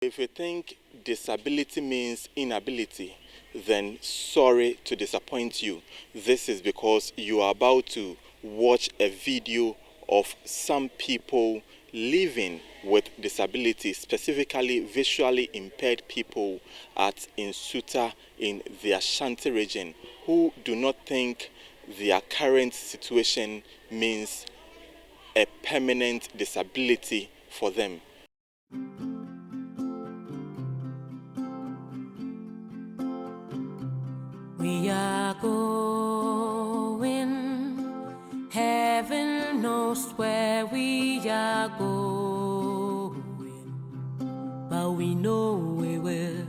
If you think disability means inability, then sorry to disappoint you. This is because you are about to watch a video of some people living with disability, specifically visually impaired people at Insuta in the Ashanti region, who do not think their current situation means a permanent disability for them. We are going, heaven knows where we are going, but we know we will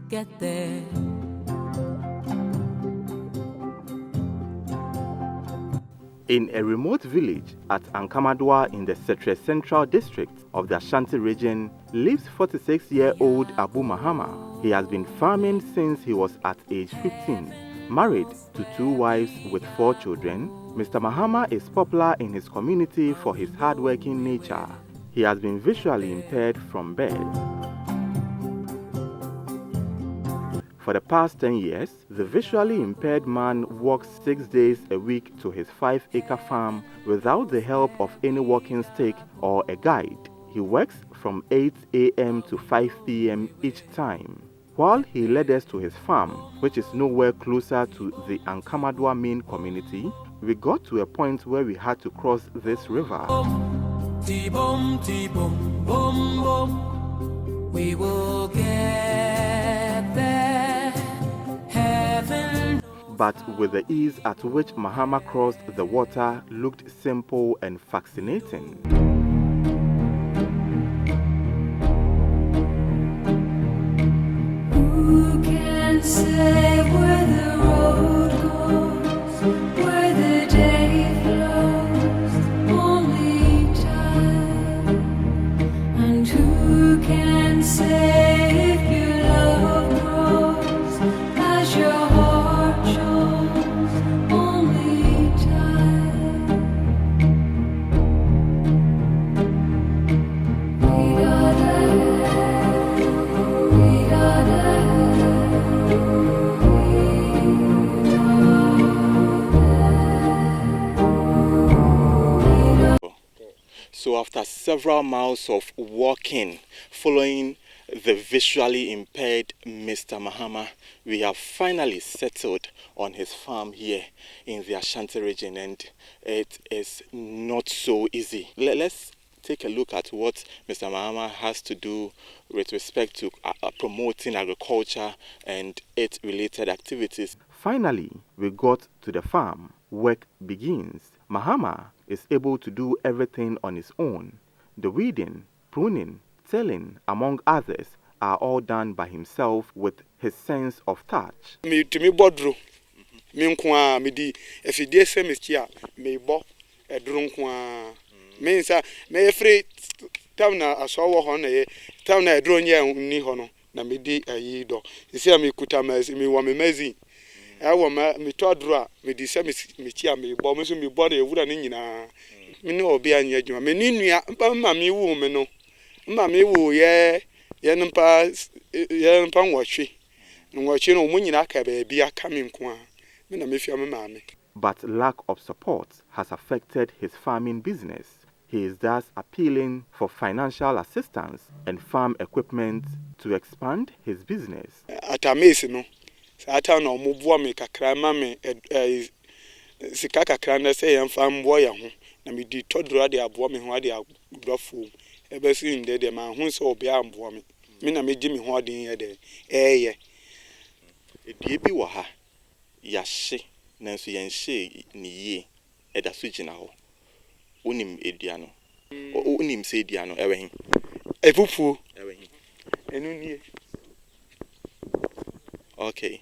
get there. In a remote village at Ankamadwa in the Central District of the Ashanti region lives 46-year-old Abu Mahama. He has been farming since he was at age 15. Married to 2 wives with 4 children, Mr. Mahama is popular in his community for his hardworking nature. He has been visually impaired from birth. For the past 10 years, the visually impaired man walks 6 days a week to his 5-acre farm without the help of any walking stick or a guide. He works from 8 a.m. to 5 p.m. each time. While he led us to his farm, which is nowhere closer to the Ankamadwa main community, we got to a point where we had to cross this river. We will get there, heaven. But with the ease at which Mahama crossed the water looked simple and fascinating. Who can say where the road goes, where the day flows? Only time. And who can say if your love grows as your heart shows? Only time. We gotta So after several miles of walking, following the visually impaired Mr. Mahama, we have finally settled on his farm here in the Ashanti region, and it is not so easy. Let's take a look at what Mr. Mahama has to do with respect to promoting agriculture and its related activities. Finally, we got to the farm. Work begins. Mahama is able to do everything on his own. The weeding, pruning, tilling, among others, are all done by himself with his sense of touch. Me to me bodro. Me nkwa me di efidie se me chia me bo edro nkwa. Me nsa me efre tam na asowo ho na ye tam na edro nya ni ho no na me di ayi do. Isi me kuta me wa me mazi. Ewo me todro a me di se me chia me bo me so me bo na ewura ni nyina. Me ne obi anya adwuma me ni nua mpa ma me wu me no. Mma me wu ye mpa nwotwe. Nwotwe no mu nyina ka ba bia ka me nko a. Me na me fia me maame. But lack of support has affected his farming business. He is thus appealing for financial assistance and farm equipment to expand his business. Atamesi no. Ata no mo bua me kakra ma me sika kakra na se yem fa mbo ya ho na me di todro de aboa me ho ade agrafo ebe si nde de ma ho so obi amboa me me na me gi me ho den ye de eye edie bi wo ha ya hye nanso yen hye ni ye eda so gina ho onim edua no onim se edua no ewe hin efufu ewe hin enu nie. Okay,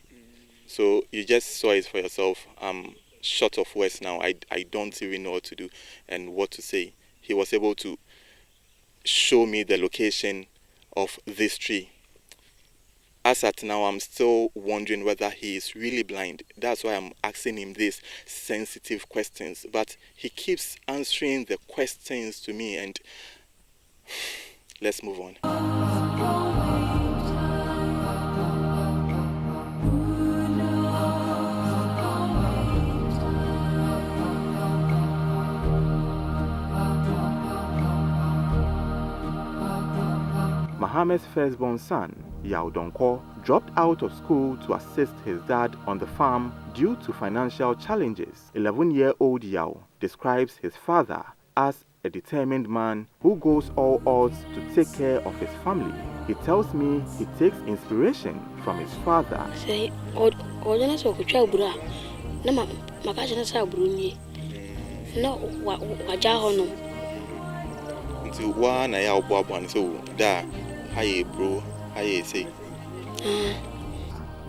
so you just saw it for yourself. I'm short of words now. I don't even know what to do and what to say. He was able to show me the location of this tree. As at now, I'm still wondering whether he is really blind. That's why I'm asking him these sensitive questions. But he keeps answering the questions to me, and let's move on. Mahama's firstborn son, Yao Donko, dropped out of school to assist his dad on the farm due to financial challenges. 11-year-old Yao describes his father as a determined man who goes all odds to take care of his family. He tells me he takes inspiration from his father. Say, no,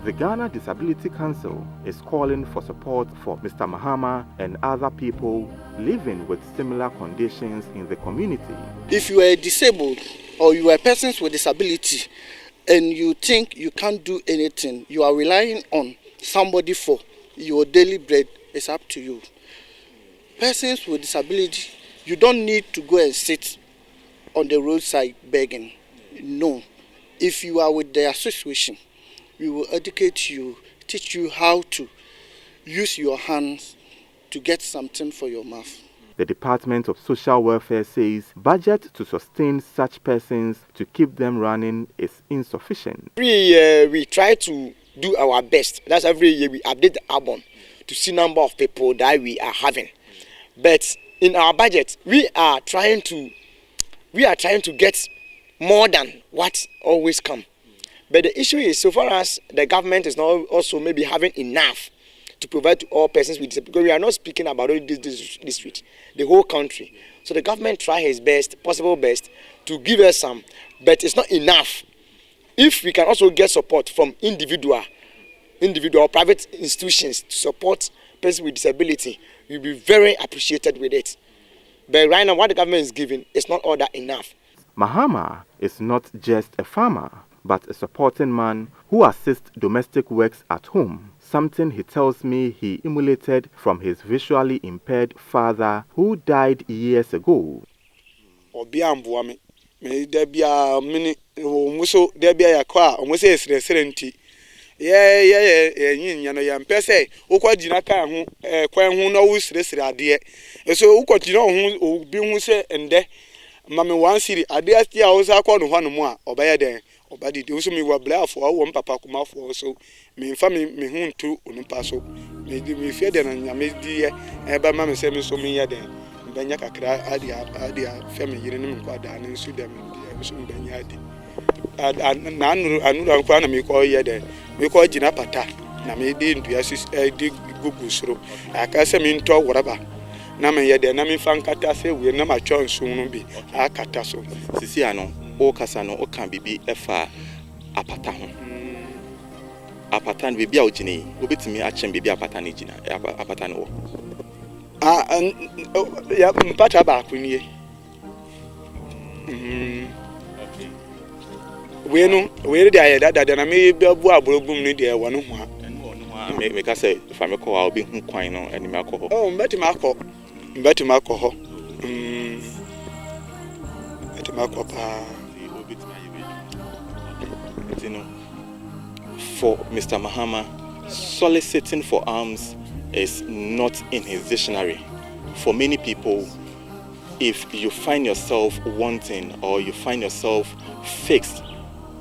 The Ghana Disability Council is calling for support for Mr. Mahama and other people living with similar conditions in the community. If you are disabled or you are persons with disability and you think you can't do anything, you are relying on somebody for your daily bread, it's up to you. Persons with disability, you don't need to go and sit on the roadside begging. No. If you are with the association, we will educate you, teach you how to use your hands to get something for your mouth. The Department of Social Welfare says budget to sustain such persons to keep them running is insufficient. Every year we try to do our best. That's every year we update the album to see number of people that we are having. But in our budget, we are trying to get more than what always come. But the issue is, so far as the government is not also maybe having enough to provide to all persons with disability, because we are not speaking about only this district, the whole country. So the government try his best, possible best, to give us some, but it's not enough. If we can also get support from individual private institutions to support persons with disability, we'll be very appreciated with it. But right now, what the government is giving is not all that enough. Mahama is not just a farmer, but a supporting man who assists domestic works at home, something he tells me he emulated from his visually impaired father who died years ago. Mami one city, I dare see house I call one more, or by then, or by the use me were blah for one papa come for so. Me family me home too on paso. Me fear then and I made dear, and by mamma send me so me then. Banyaka cry, adia, family, you didn't quite and sue them in the soon Banyadi. And I knew I'm going to make all year then. We call Jinapata. Na me didn't assist a dig Google through. I can't say me into whatever. Nama yede na mi fan kata se we na ma chon sun bi a kata so Sisi ano o kasa no o kan bibi efa apata ho. Apata no bibi a ogine obetimi a chem bibi apata no gina apata no. Ya mpata ba kunye. Okay. We dey aye dada na me bi abu aborogum no dey wo no ho a. Me ka say fa me ko a obi hu kwan no ani me akọ ho. Oh mbeti makọ. Mbeti makọ ho. Mbeti makọ pa. For Mr. Mahama, soliciting for alms is not in his dictionary. For many people, if you find yourself wanting or you find yourself fixed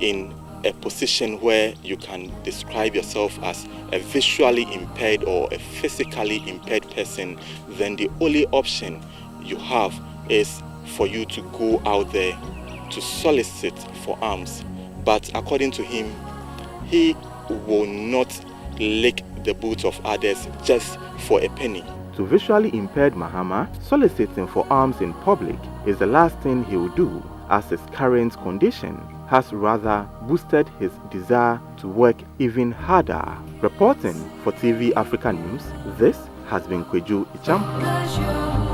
in a position where you can describe yourself as a visually impaired or a physically impaired person, then the only option you have is for you to go out there to solicit for alms. But according to him, he will not lick the boots of others just for a penny. To visually impaired Mahama, soliciting for alms in public is the last thing he will do, as his current condition has rather boosted his desire to work even harder. Reporting for TV Africa News, this has been Kweju Icham.